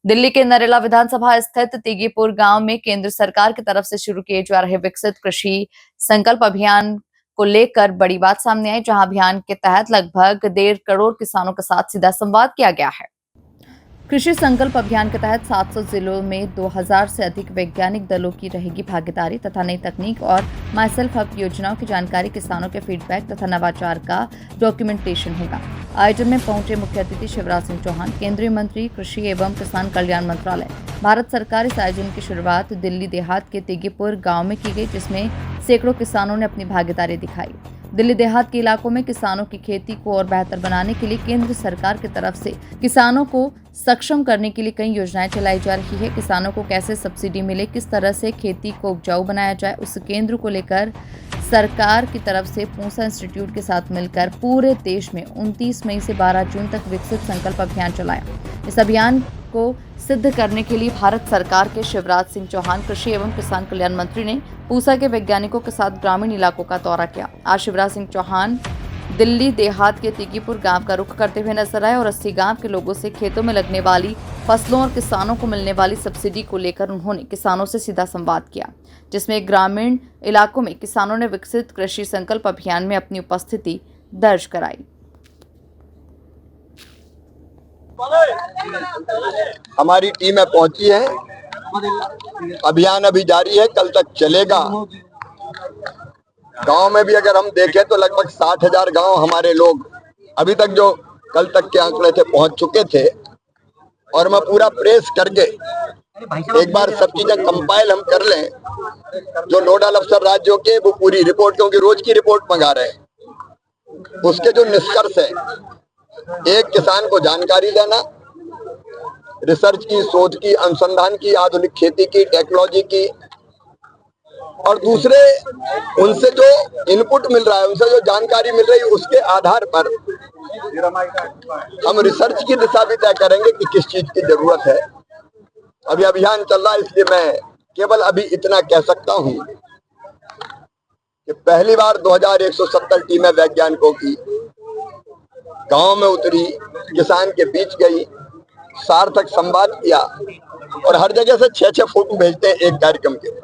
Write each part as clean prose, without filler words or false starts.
दिल्ली के नरेला विधानसभा स्थित तेगीपुर गांव में केंद्र सरकार की तरफ से शुरू किए जा रहे विकसित कृषि संकल्प अभियान को लेकर बड़ी बात सामने आई, जहां अभियान के तहत लगभग 1.5 करोड़ किसानों के साथ सीधा संवाद किया गया है। कृषि संकल्प अभियान के तहत 700 जिलों में 2000 से अधिक वैज्ञानिक दलों की रहेगी भागीदारी तथा नई तकनीक और माई सेल्फ हब योजनाओं की जानकारी, किसानों के फीडबैक तथा नवाचार का डॉक्यूमेंटेशन होगा। आयोजन में पहुंचे मुख्य अतिथि शिवराज सिंह चौहान, केंद्रीय मंत्री कृषि एवं किसान कल्याण मंत्रालय, भारत सरकार। इस आयोजन की शुरुआत दिल्ली देहात के तेगीपुर गाँव में की गई, जिसमें सैकड़ों किसानों ने अपनी भागीदारी दिखाई। दिल्ली देहात के इलाकों में किसानों की खेती को और बेहतर बनाने के लिए केंद्र सरकार की तरफ से किसानों को सक्षम करने के लिए कई योजनाएं चलाई जा रही है। किसानों को कैसे सब्सिडी मिले, किस तरह से खेती को उपजाऊ बनाया जाए, उस केंद्र को लेकर सरकार की तरफ से पूसा इंस्टीट्यूट के साथ मिलकर पूरे देश में 29 मई से 12 जून तक विकसित संकल्प अभियान चलाया। इस अभियान को सिद्ध करने के लिए भारत सरकार के शिवराज सिंह चौहान, कृषि एवं किसान कल्याण मंत्री, ने पूसा के वैज्ञानिकों के साथ ग्रामीण इलाकों का दौरा किया। आज शिवराज सिंह चौहान दिल्ली देहात के तेगीपुर गांव का रुख करते हुए नजर आए और 80 गांव के लोगों से खेतों में लगने वाली फसलों और किसानों को मिलने वाली सब्सिडी को लेकर उन्होंने किसानों से सीधा संवाद किया, जिसमें ग्रामीण इलाकों में किसानों ने विकसित कृषि संकल्प अभियान में अपनी उपस्थिति दर्ज कराई। हमारी टीमें पहुंची है। अभियान अभी जारी है, कल तक चलेगा। गांव में भी अगर हम देखें तो लगभग 60,000 गांव हमारे लोग अभी तक जो कल तक के आंकड़े थे पहुंच चुके थे। और मैं पूरा प्रेस करके एक बार सब चीजें कंपाइल हम कर लें, जो नोडल अफसर राज्यों के वो पूरी रिपोर्ट, क्योंकि रोज की रिपोर्ट मंगा रहे हैं, उसके जो निष्कर्ष है, एक किसान को जानकारी देना, रिसर्च की, शोध की, अनुसंधान की, आधुनिक खेती की, टेक्नोलॉजी की, और दूसरे उनसे जो इनपुट मिल रहा है, उनसे जो जानकारी मिल रही है, उसके आधार पर हम रिसर्च की दिशा भी तय करेंगे कि किस चीज की जरूरत है। अभी अभियान चल रहा है, इसलिए मैं केवल अभी इतना कह सकता हूं कि पहली बार 2170 टीमें वैज्ञानिकों की गांव में उतरी, किसान के बीच गई, सार्थक संवाद किया, और हर जगह से 6-6 फोटो भेजते हैं एक कार्यक्रम के।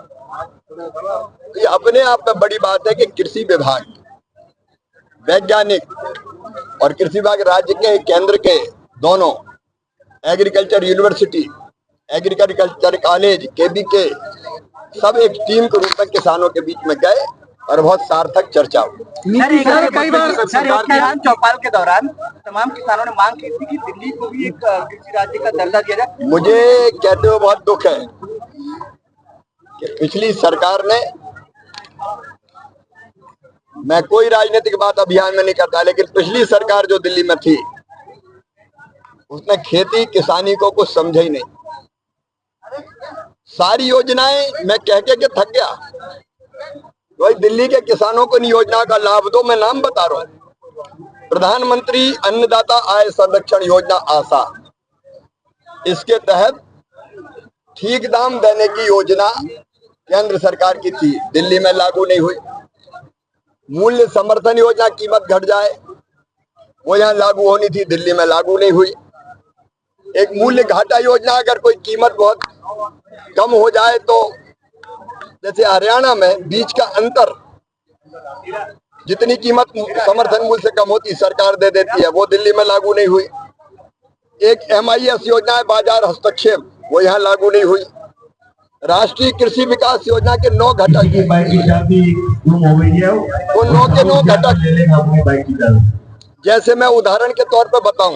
ये अपने आप में बड़ी बात है कि कृषि विभाग, वैज्ञानिक और कृषि विभाग राज्य के, केंद्र के दोनों, agriculture university, agriculture college, KBK, सब एक टीम के रूप में किसानों के बीच में गए और बहुत सार्थक चर्चा हुई। कई बार चौपाल के दौरान तमाम किसानों ने मांग की थी कि दिल्ली को भी एक कृषि राज्य का दर्जा दिया जाए। मुझे कहते हुए बहुत दुख है कि पिछली सरकार ने, मैं कोई राजनीतिक बात अभियान में नहीं करता, लेकिन पिछली सरकार जो दिल्ली में थी, उसने खेती किसानी को कुछ समझा ही नहीं। सारी योजनाएं मैं कह के थक गया, तो दिल्ली के किसानों को इन योजना का लाभ दो। मैं नाम बता रहा हूं, प्रधानमंत्री अन्नदाता आय संरक्षण योजना आशा, इसके तहत ठीक दाम देने की योजना केंद्र सरकार की थी, दिल्ली में लागू नहीं हुई। मूल्य समर्थन योजना, कीमत घट जाए, वो यहाँ लागू होनी थी, दिल्ली में लागू नहीं हुई। एक मूल्य घाटा योजना, अगर कोई कीमत बहुत कम हो जाए तो, जैसे हरियाणा में बीज का अंतर, जितनी कीमत समर्थन मूल्य से कम होती सरकार दे देती है, वो दिल्ली में लागू नहीं हुई। एक MIS योजना है, बाजार हस्तक्षेप, वो यहाँ लागू नहीं हुई। राष्ट्रीय कृषि विकास योजना के 9 घटक, वो 9 के 9 घटक, जैसे मैं उदाहरण के तौर पर बताऊं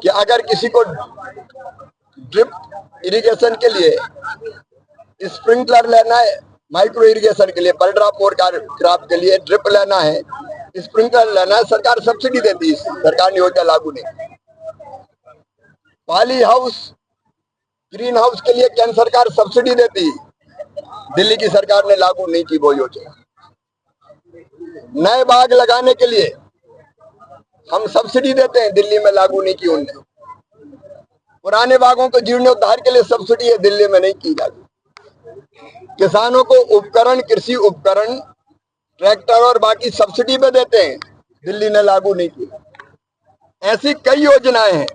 कि अगर किसी को ड्रिप इरिगेशन के लिए स्प्रिंकलर लेना है, माइक्रो इरिगेशन के लिए, पर ड्रॉप और क्रॉप के लिए ड्रिप लेना है, स्प्रिंकलर लेना है, सरकार सब्सिडी देती है। सरकार ने योजना लागू नहीं। पॉली हाउस, ग्रीन हाउस के लिए केंद्र सरकार सब्सिडी देती, दिल्ली की सरकार ने लागू नहीं की वो योजना। नए बाग लगाने के लिए हम सब्सिडी देते हैं, दिल्ली में लागू नहीं की उनने। पुराने बागों को जीर्णोद्धार के लिए सब्सिडी है, दिल्ली में नहीं की जाती। किसानों को उपकरण, कृषि उपकरण, ट्रैक्टर और बाकी सब्सिडी पे देते हैं, दिल्ली ने लागू नहीं की। ऐसी कई योजनाएं हैं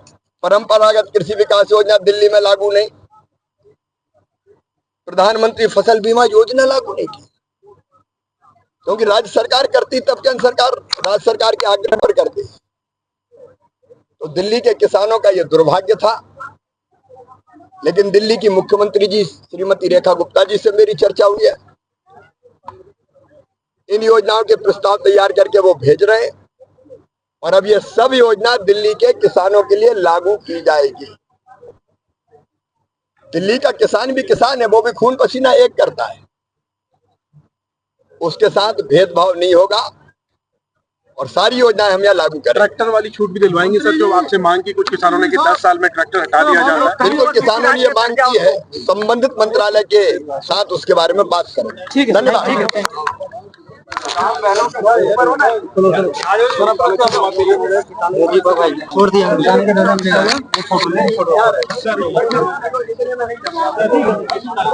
परंपरागत कृषि विकास योजना दिल्ली में लागू नहीं, प्रधानमंत्री फसल बीमा योजना लागू नहीं की, क्योंकि राज्य सरकार करती तब केंद्र सरकार राज्य सरकार के आग्रह पर करती। तो दिल्ली के किसानों का यह दुर्भाग्य था। लेकिन दिल्ली की मुख्यमंत्री जी श्रीमती रेखा गुप्ता जी से मेरी चर्चा हुई है, इन योजनाओं के प्रस्ताव तैयार करके वो भेज रहे हैं और अब ये सब योजना दिल्ली के किसानों के लिए लागू की जाएगी। दिल्ली का किसान भी किसान है, वो भी खून पसीना एक करता है, उसके साथ भेदभाव नहीं होगा और सारी योजनाएं हम यहाँ लागू करें। ट्रैक्टर वाली छूट भी दिलवाएंगे सर, जो आपसे मांग की कुछ किसानों ने कि 10 साल में ट्रैक्टर हटा दिया जाता है। बिल्कुल, किसानों ने ये मांग की है, संबंधित मंत्रालय के साथ उसके बारे में बात करें। ठीक है, धन्यवाद। छोड़ दिया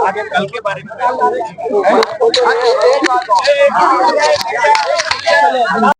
आगे कल के बारे में